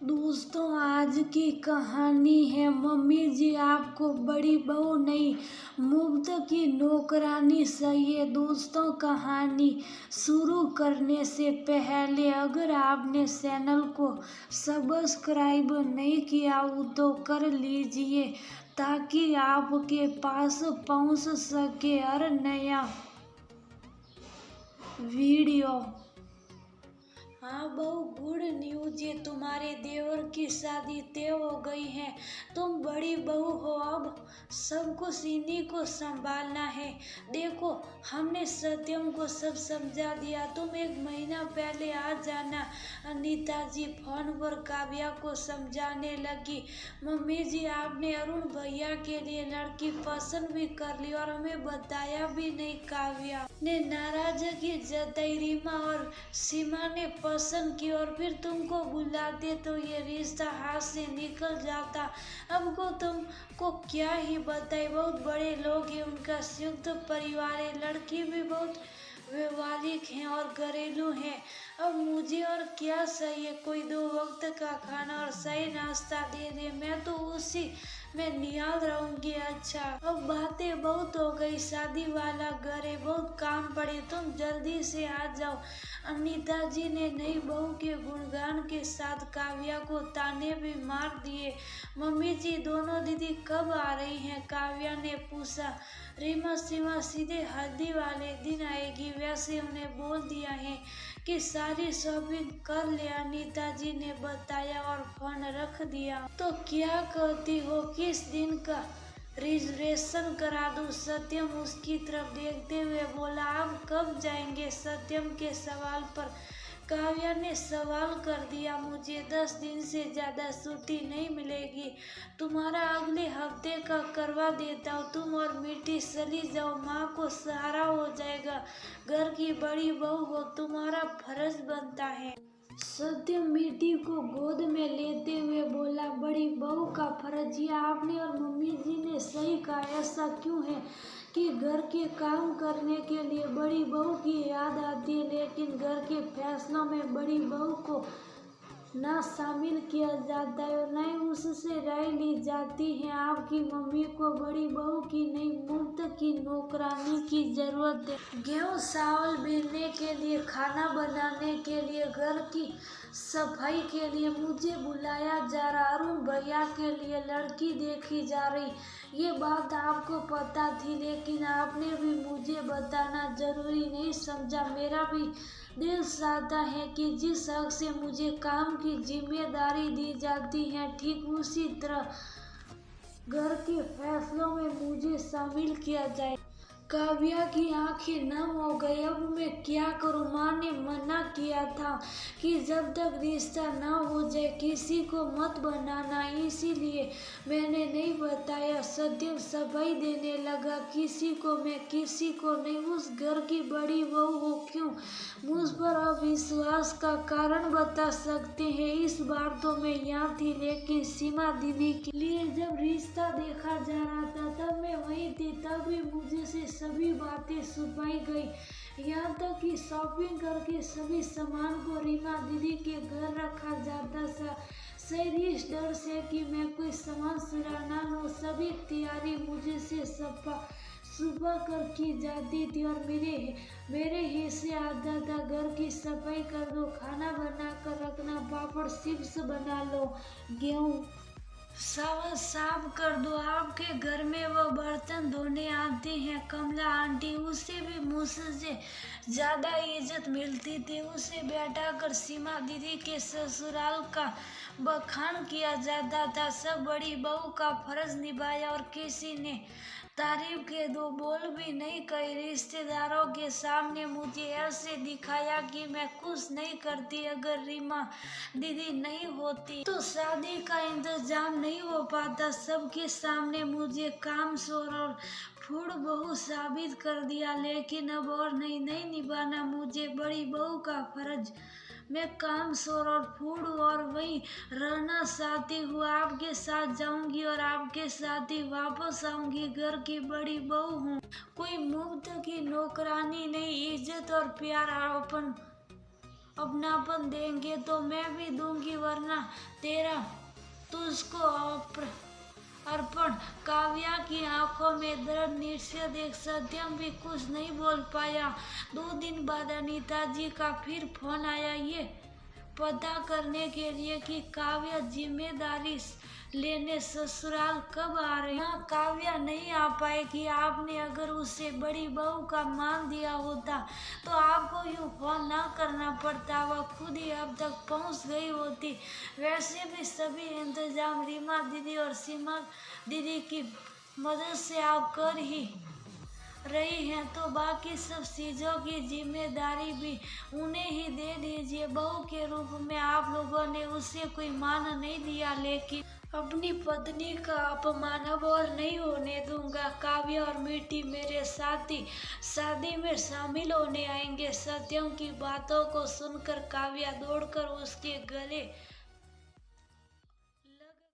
दोस्तों, आज की कहानी है मम्मी जी आपको बड़ी बहू नहीं, मुफ्त की नौकरानी चाहिए। दोस्तों, कहानी शुरू करने से पहले अगर आपने चैनल को सब्सक्राइब नहीं किया हो तो कर लीजिए ताकि आपके पास पहुंच सके हर नया वीडियो। हाँ बहू, गुड न्यूज, ये तुम्हारे देवर की शादी तय हो गई है। तुम बड़ी बहू हो, अब सब कुछ इन्हीं को संभालना है। देखो, हमने सत्यम को सब समझा दिया, तुम एक महीना पहले आ जाना। अनीता जी फोन पर काव्या को समझाने लगी। मम्मी जी, आपने अरुण भैया के लिए लड़की पसंद भी कर ली और हमें बताया भी नहीं। काव्या ने नाराजगी जताई, रीमा और सीमा ने पसंद की और फिर तुमको बुलाते तो ये रिश्ता हाथ से निकल जाता। अब को तुमको क्या ही बताए, बहुत बड़े लोग हैं, उनका संयुक्त परिवार है, लड़की भी बहुत व्यवहारिक है और घरेलू है। अब मुझे और क्या चाहिए, कोई 2 वक्त का खाना और सही नाश्ता दे दे, मैं तो उसी में निहाल रहूंगी। अच्छा, अब बातें बहुत हो गई, शादी वाला घर है, बहुत काम पड़े, तुम जल्दी से आ जाओ। अनीता जी ने नई बहू के गुणगान के साथ काव्या को ताने भी मार दिए। मम्मी जी, दोनों दीदी कब आ रही हैं? काव्या ने पूछा। रीमा सीमा सीधे हल्दी वाले दिन आएगी, वैसे उन्हें बोल दिया है कि सारी शॉपिंग कर ले, अनीता जी ने बताया और फोन रख दिया। तो क्या कहती हो, किस दिन का रिजर्वेशन करा दूं? सत्यम उसकी तरफ देखते हुए बोला। आप कब जाएंगे? सत्यम के सवाल पर काव्या ने सवाल कर दिया। मुझे 10 दिन से ज्यादा छुट्टी नहीं मिलेगी, तुम्हारा अगले हफ्ते का करवा देता हूँ। तुम और मिट्टी चली जाओ, माँ को सहारा हो जाएगा। घर की बड़ी बहू हो, तुम्हारा फर्ज बनता है। सत्यम मिट्टी को गोद में लेते हुए बोला। बड़ी बहू का फर्ज, ये आपने और मम्मी जी ने सही कहा। ऐसा क्यों है कि घर के काम करने के लिए बड़ी बहू की याद आती है, लेकिन घर के फैसलों में बड़ी बहू को ना शामिल किया जाता है और न ही उससे राय ली जाती है। आपकी मम्मी को बड़ी बहू की नहीं, मुफ्त की नौकरानी की जरूरत है। गेहूं चावल बीनने के लिए, खाना बनाने के लिए, घर की सफाई के लिए मुझे बुलाया जा रहा। अरुण भैया के लिए लड़की देखी जा रही, ये बात आपको पता थी, लेकिन आपने भी मुझे बताना जरूरी नहीं समझा। मेरा भी दिल चाहता है कि जिस हक से मुझे काम की जिम्मेदारी दी जाती है, ठीक उसी तरह घर के फैसलों में मुझे शामिल किया जाए। काव्या की आंखें नम हो गई। अब मैं क्या करूं? माँ ने मना किया था कि जब तक रिश्ता न हो जाए किसी को मत बनाना, इसीलिए मैंने नहीं बताया। सत्यम सफाई देने लगा। किसी को मैं, किसी को नहीं, उस घर की बड़ी बहू हो, क्यों मुझ पर अविश्वास का कारण बता सकते हैं? इस बार तो मैं यहाँ थी, लेकिन सीमा दीदी के लिए जब रिश्ता देखा जा रहा था तब मैं वहीं थी। तब भी मुझे से सभी बातें छुपाई गई, यहाँ तक कि शॉपिंग करके सभी सामान को रीमा दीदी के घर रखा जाता था, शायद इस डर से कि मैं कोई सामान चुरा ना लूं। सभी तैयारी मुझे से सुबह कर की जाती थी और मेरे हिस्से आता था। घर की सफाई कर दो, खाना बना कर रखना, पापड़ चिप्स बना लो, गेहूँ सावन साफ कर दो। आपके घर में वो बर्तन धोने आती हैं कमला आंटी, उसे भी मुझसे ज्यादा इज्जत मिलती थी। उसे बैठा कर सीमा दीदी के ससुराल का बखान किया जाता था। सब बड़ी बहू का फर्ज निभाया और किसी ने तारीफ के 2 बोल भी नहीं कही। रिश्तेदारों के सामने मुझे ऐसे दिखाया कि मैं कुछ नहीं करती। अगर रीमा दीदी नहीं होती तो शादी का इंतजाम नहीं हो पाता। सबके सामने मुझे कामचोर और फूड बहू साबित कर दिया, लेकिन अब और नहीं निभाना मुझे बड़ी बहू का फर्ज। मैं कामचोर और फूड और वहीं रहना चाहती हूँ। आपके साथ जाऊंगी और आपके साथ ही वापस आऊंगी। घर की बड़ी बहू हूँ, कोई मुफ्त की नौकरानी नहीं। इज्जत और प्यार अपनापन देंगे तो मैं भी दूंगी, वरना तेरा तुझको अर्पण। काव्या की आंखों में दर्द निश्चय देख सत्यम भी कुछ नहीं बोल पाया। 2 दिन बाद अनीता जी का फिर फोन आया, ये पता करने के लिए कि काव्या जिम्मेदारी लेने ससुराल कब आ रही। हाँ, काव्या नहीं आ पाएगी। आपने अगर उसे बड़ी बहू का मान दिया होता तो आपको यूँ फोन ना करना पड़ता, वह खुद ही अब तक पहुंच गई होती। वैसे भी सभी इंतजाम रीमा दीदी और सीमा दीदी की मदद से आप कर ही रही हैं, तो बाकी सब चीज़ों की जिम्मेदारी भी उन्हें ही दे दीजिए। बहू के रूप में आप लोगों ने उसे कोई मान नहीं दिया, लेकिन अपनी पत्नी का अपमान अब और नहीं होने दूंगा। काव्या और मीठी मेरे साथी शादी में शामिल होने आएंगे। सत्यम की बातों को सुनकर काव्या दौड़कर उसके गले